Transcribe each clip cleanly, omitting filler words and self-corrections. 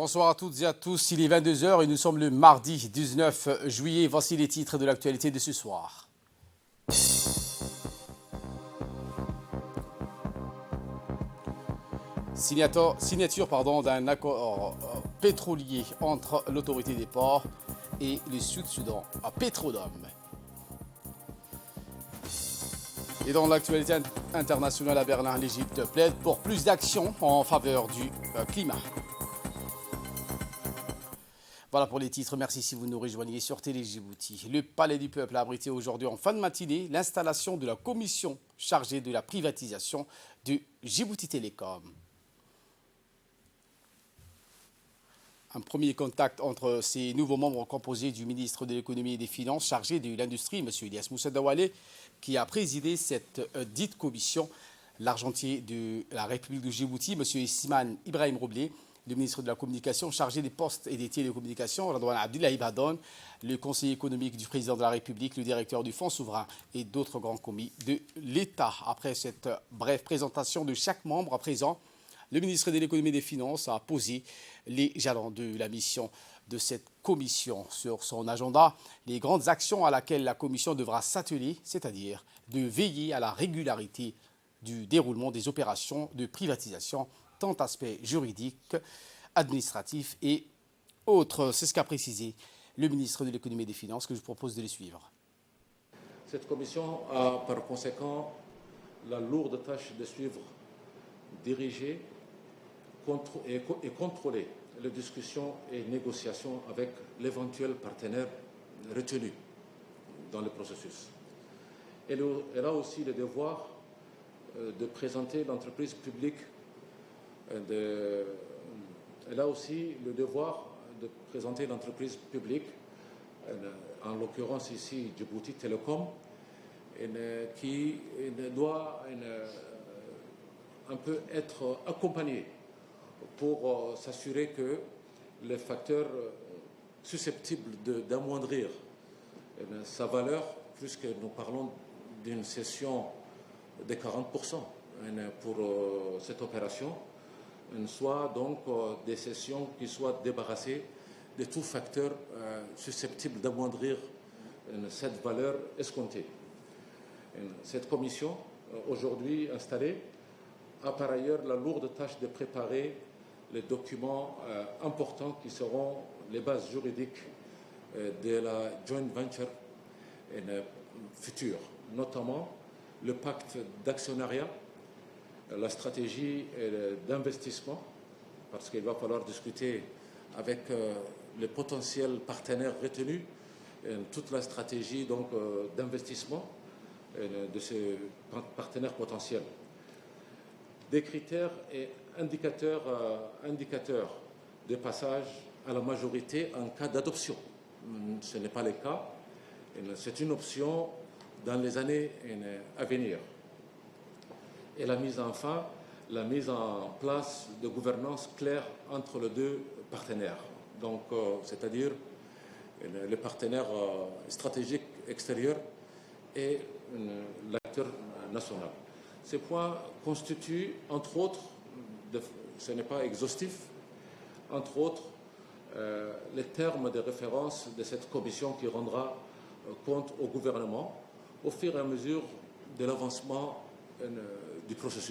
Bonsoir à toutes et à tous, il est 22 heures et nous sommes le mardi 19 juillet. Voici les titres de l'actualité de ce soir. Signature d'un accord pétrolier entre l'autorité des ports et le Sud-Soudan à Petrodome. Et dans l'actualité internationale à Berlin, l'Égypte plaide pour plus d'actions en faveur du climat. Voilà pour les titres. Merci si vous nous rejoignez sur Télé Djibouti. Le Palais du Peuple a abrité aujourd'hui en fin de matinée l'installation de la commission chargée de la privatisation de Djibouti Télécom. Un premier contact entre ces nouveaux membres composés du ministre de l'économie et des finances chargé de l'industrie, M. Ilyas Moussa Dawale, qui a présidé cette dite commission, l'argentier de la République de Djibouti, M. Isman Ibrahim Roblé, le ministre de la Communication chargé des postes et des télécommunications, Radouane Abdullahi Badon, le conseiller économique du président de la République, le directeur du Fonds souverain et d'autres grands commis de l'État. Après cette brève présentation de chaque membre à présent, le ministre de l'économie et des finances a posé les jalons de la mission de cette commission sur son agenda, les grandes actions à laquelle la commission devra s'atteler, c'est-à-dire de veiller à la régularité du déroulement des opérations de privatisation, tant aspects juridiques, administratifs et autres. C'est ce qu'a précisé le ministre de l'économie et des finances, que je vous propose de les suivre. Cette commission a par conséquent la lourde tâche de suivre, diriger et contrôler les discussions et négociations avec l'éventuel partenaire retenu dans le processus. Elle a aussi le devoir de présenter l'entreprise publique. Elle a aussi le devoir de présenter l'entreprise publique, en l'occurrence ici Djibouti Telecom, qui doit un peu être accompagnée pour s'assurer que les facteurs susceptibles d'amoindrir sa valeur, puisque nous parlons d'une cession de 40% pour cette opération, soit donc des cessions qui soient débarrassées de tout facteur susceptible d'amoindrir cette valeur escomptée. Cette commission, aujourd'hui installée, a par ailleurs la lourde tâche de préparer les documents importants qui seront les bases juridiques de la joint venture future, notamment le pacte d'actionnariat, la stratégie d'investissement, parce qu'il va falloir discuter avec les potentiels partenaires retenus, toute la stratégie donc d'investissement de ces partenaires potentiels. Des critères et indicateurs de passage à la majorité en cas d'adoption. Ce n'est pas le cas. C'est une option dans les années à venir. Et la mise en place de gouvernance claire entre les deux partenaires. Donc, c'est-à-dire le partenaire stratégique extérieur et l'acteur national. Ces points constituent, entre autres, ce n'est pas exhaustif, entre autres, les termes de référence de cette commission qui rendra compte au gouvernement au fur et à mesure de l'avancement du processus.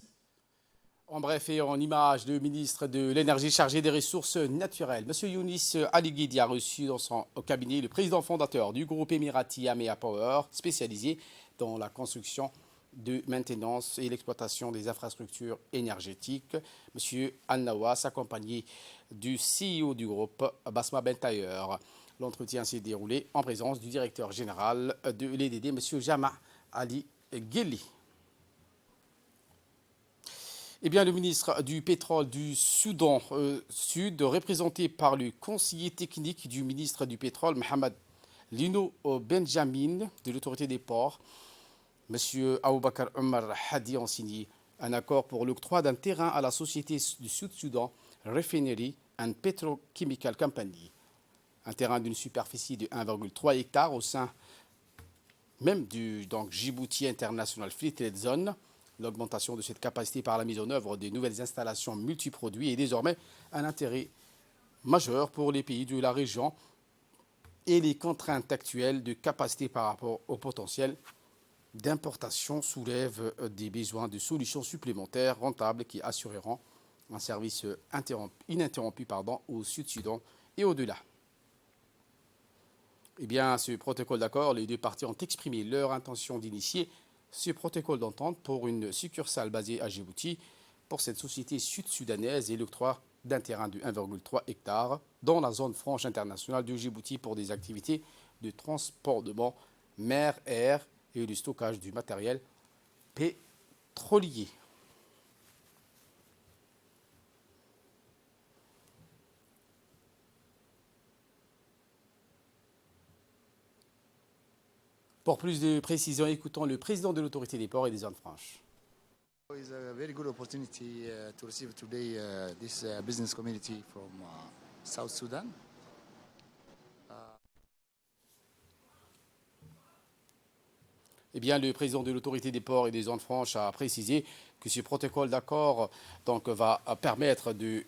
En bref et en image, le ministre de l'Énergie chargé des ressources naturelles, M. Younis Ali Guidi, a reçu dans son cabinet le président fondateur du groupe émirati Amea Power, spécialisé dans la construction de maintenance et l'exploitation des infrastructures énergétiques, M. Al-Nawas, accompagné du CEO du groupe, Basma Bentayer. L'entretien s'est déroulé en présence du directeur général de l'EDD, M. Jama Ali Gheli. Eh bien, le ministre du pétrole du Soudan Sud, représenté par le conseiller technique du ministre du pétrole, Mohamed Lino Benjamin, de l'autorité des ports, M. Aboubakar Omar Hadi, ont signé un accord pour l'octroi d'un terrain à la société du Sud-Soudan Refinery and Petrochemical Company. Un terrain d'une superficie de 1,3 hectares au sein même du Djibouti International Fleet Zone. L'augmentation de cette capacité par la mise en œuvre de nouvelles installations multiproduits est désormais un intérêt majeur pour les pays de la région et les contraintes actuelles de capacité par rapport au potentiel d'importation soulèvent des besoins de solutions supplémentaires rentables qui assureront un service ininterrompu au Sud-Soudan et au-delà. Eh bien, ce protocole d'accord, les deux parties ont exprimé leur intention d'initier ce protocole d'entente pour une succursale basée à Djibouti pour cette société sud-soudanaise et l'octroi d'un terrain de 1,3 hectare dans la zone franche internationale de Djibouti pour des activités de transportement mer-air et de stockage du matériel pétrolier. Pour plus de précisions, écoutons le président de l'autorité des ports et des zones franches. It's a very good opportunity to receive today this business community from South Sudan. Eh bien, le président de l'autorité des ports et des zones franches a précisé que ce protocole d'accord va permettre de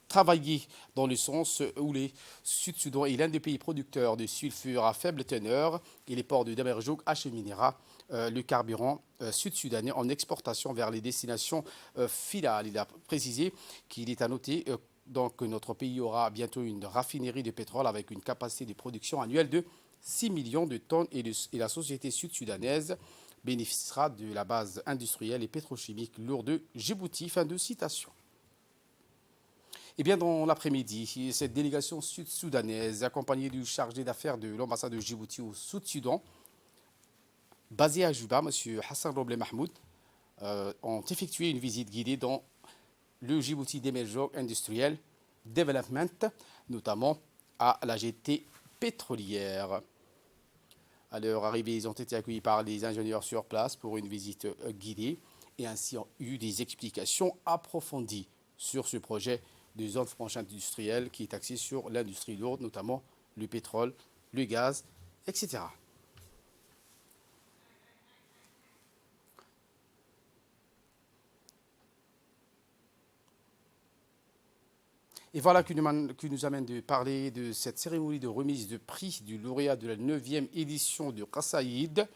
travailler dans le sens où le Sud-Soudan est l'un des pays producteurs de sulfure à faible teneur et les ports de Damerjouk acheminera le carburant sud-soudanais en exportation vers les destinations finales. Il a précisé qu'il est à noter que notre pays aura bientôt une raffinerie de pétrole avec une capacité de production annuelle de 6 millions de tonnes et la société sud-soudanaise bénéficiera de la base industrielle et pétrochimique lourde de Djibouti. Fin de citation. Eh bien, dans l'après-midi, cette délégation sud-soudanaise, accompagnée du chargé d'affaires de l'ambassade de Djibouti au Sud-Soudan, basé à Juba, M. Hassan Roble Mahmoud, ont effectué une visite guidée dans le Djibouti Demerjouk Industrial Development, notamment à la jetée pétrolière. À leur arrivée, ils ont été accueillis par les ingénieurs sur place pour une visite guidée et ainsi ont eu des explications approfondies sur ce projet de zone franche industrielle qui est axée sur l'industrie lourde, notamment le pétrole, le gaz, etc. Et voilà qui nous amène de parler de cette cérémonie de remise de prix du lauréat de la 9e édition de Qassaïd.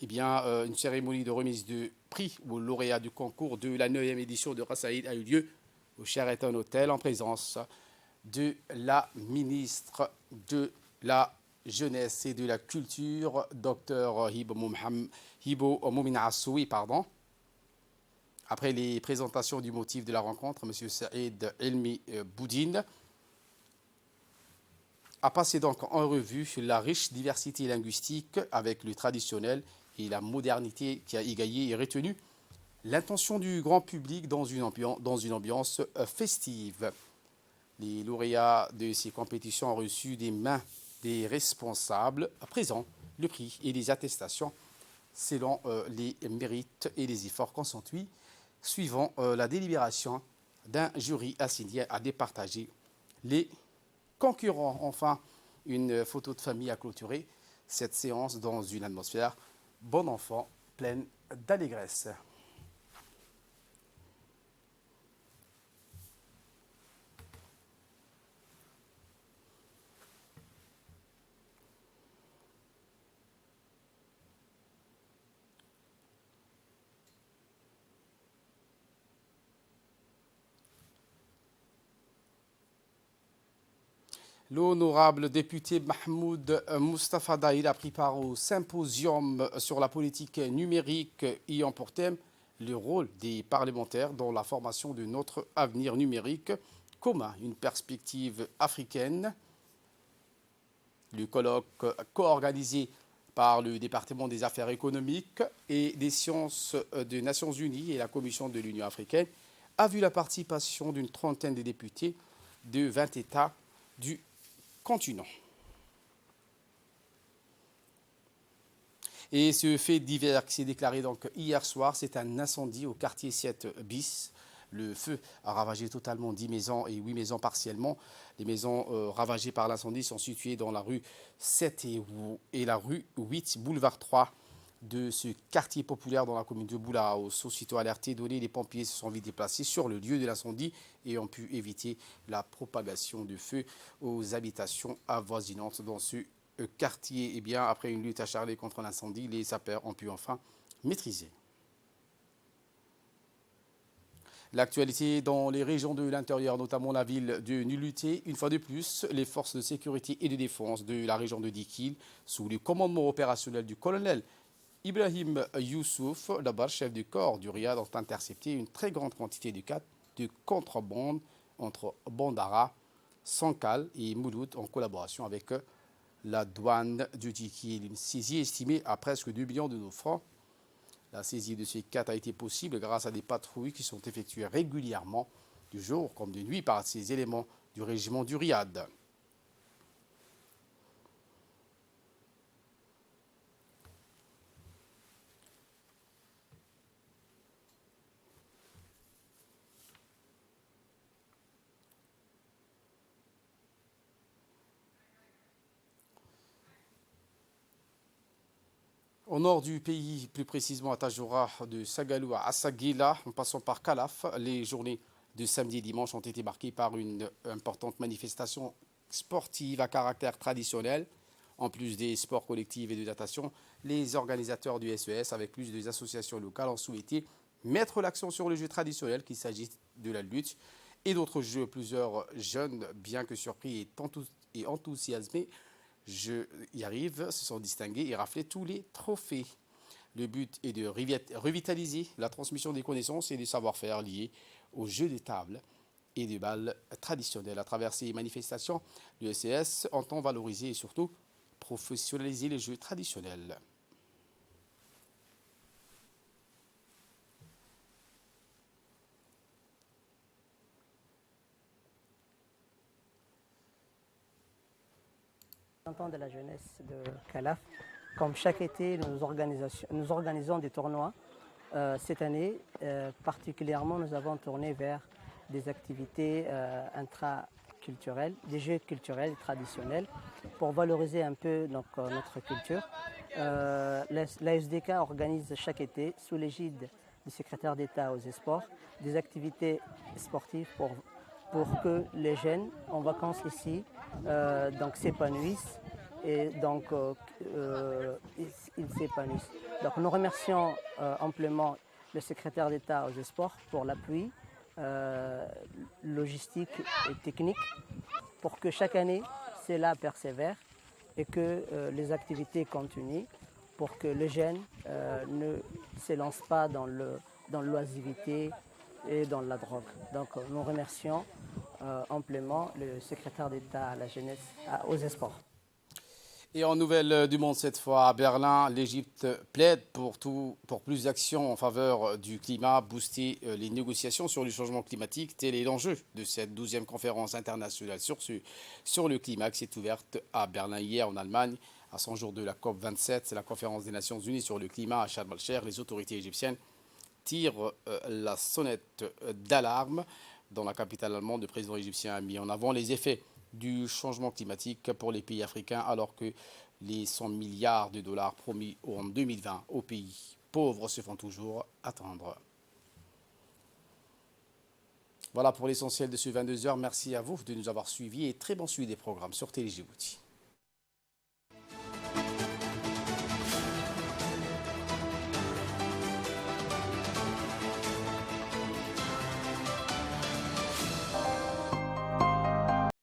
Eh bien, une cérémonie de remise de prix au lauréat du concours de la 9e édition de Qassaïd a eu lieu au Sheraton Hotel en présence de la ministre de la Jeunesse et de la Culture, Dr Hibo Moumine Assoui. Après les présentations du motif de la rencontre, M. Saïd Elmi Boudine a passé donc en revue la riche diversité linguistique avec le traditionnel et la modernité qui a égayé et retenu l'intention du grand public dans une ambiance festive. Les lauréats de ces compétitions ont reçu des mains des responsables présents le prix et les attestations selon les mérites et les efforts consentis, suivant la délibération d'un jury assigné à départager les concurrents. Enfin, une photo de famille a clôturé cette séance dans une atmosphère bon enfant, pleine d'allégresse. L'honorable député Mahmoud Mustafa Daïl a pris part au symposium sur la politique numérique ayant pour thème le rôle des parlementaires dans la formation de notre avenir numérique commun, une perspective africaine. Le colloque co-organisé par le département des affaires économiques et des sciences des Nations Unies et la Commission de l'Union africaine a vu la participation d'une trentaine de députés de 20 États du continent. Et ce fait divers qui s'est déclaré donc hier soir, c'est un incendie au quartier 7 bis. Le feu a ravagé totalement 10 maisons et 8 maisons partiellement. Les maisons ravagées par l'incendie sont situées dans la rue 7 et la rue 8, boulevard 3 de ce quartier populaire dans la commune de Boulahaos. Aussitôt alertés, donnés, les pompiers se sont vite déplacés sur le lieu de l'incendie et ont pu éviter la propagation du feu aux habitations avoisinantes dans ce quartier. Et bien, après une lutte acharnée contre l'incendie, les sapeurs ont pu enfin maîtriser. L'actualité dans les régions de l'intérieur, notamment la ville de Nuluté. Une fois de plus, les forces de sécurité et de défense de la région de Dikil, sous le commandement opérationnel du colonel Ibrahim Youssouf, d'abord chef du corps du Riyad, ont intercepté une très grande quantité de contrebande entre Bandara, Sankal et Mouloud en collaboration avec la douane du Dikil. Une saisie estimée à presque 2 millions de francs. La saisie de ces 4 a été possible grâce à des patrouilles qui sont effectuées régulièrement, du jour comme de nuit, par ces éléments du régiment du Riyad. Au nord du pays, plus précisément à Tajoura, de Sagalou à Assaguila, en passant par Kalaf, les journées de samedi et dimanche ont été marquées par une importante manifestation sportive à caractère traditionnel. En plus des sports collectifs et de natation, les organisateurs du SES, avec plus des associations locales, ont souhaité mettre l'accent sur le jeu traditionnel, qu'il s'agisse de la lutte et d'autres jeux. Plusieurs jeunes, bien que surpris et enthousiasmés, y arrivent, se sont distingués et raflé tous les trophées. Le but est de revitaliser la transmission des connaissances et des savoir-faire liés aux jeux de table et de balles traditionnels. À travers ces manifestations, le SES entend valoriser et surtout professionnaliser les jeux traditionnels. De la jeunesse de Calaf. Comme chaque été, nous organisons des tournois. Cette année, particulièrement, nous avons tourné vers des activités intraculturelles, des jeux culturels et traditionnels pour valoriser un peu notre culture. L'ASDK organise chaque été, sous l'égide du secrétaire d'État aux sports, des activités sportives pour que les jeunes en vacances ici s'épanouissent et ils s'épanouissent. Donc nous remercions amplement le secrétaire d'État aux sports pour l'appui logistique et technique pour que chaque année cela persévère et que les activités continuent pour que les jeunes ne s'élancent pas dans l'oisiveté et dans la drogue. Donc nous remercions amplement le secrétaire d'État à la jeunesse, aux sports. Et en nouvelle du monde cette fois, à Berlin, l'Égypte plaide pour plus d'actions en faveur du climat, booster les négociations sur le changement climatique. Tel est l'enjeu de cette 12e conférence internationale sur le climat qui s'est ouverte à Berlin hier en Allemagne. À 100 jours de la COP27, c'est la conférence des Nations Unies sur le climat à Sharm el-Sheikh. Les autorités égyptiennes tirent la sonnette d'alarme. Dans la capitale allemande, le président égyptien a mis en avant les effets du changement climatique pour les pays africains, alors que les 100 milliards de dollars promis en 2020 aux pays pauvres se font toujours attendre. Voilà pour l'essentiel de ce 22h. Merci à vous de nous avoir suivis et très bon suivi des programmes sur Télé Djibouti.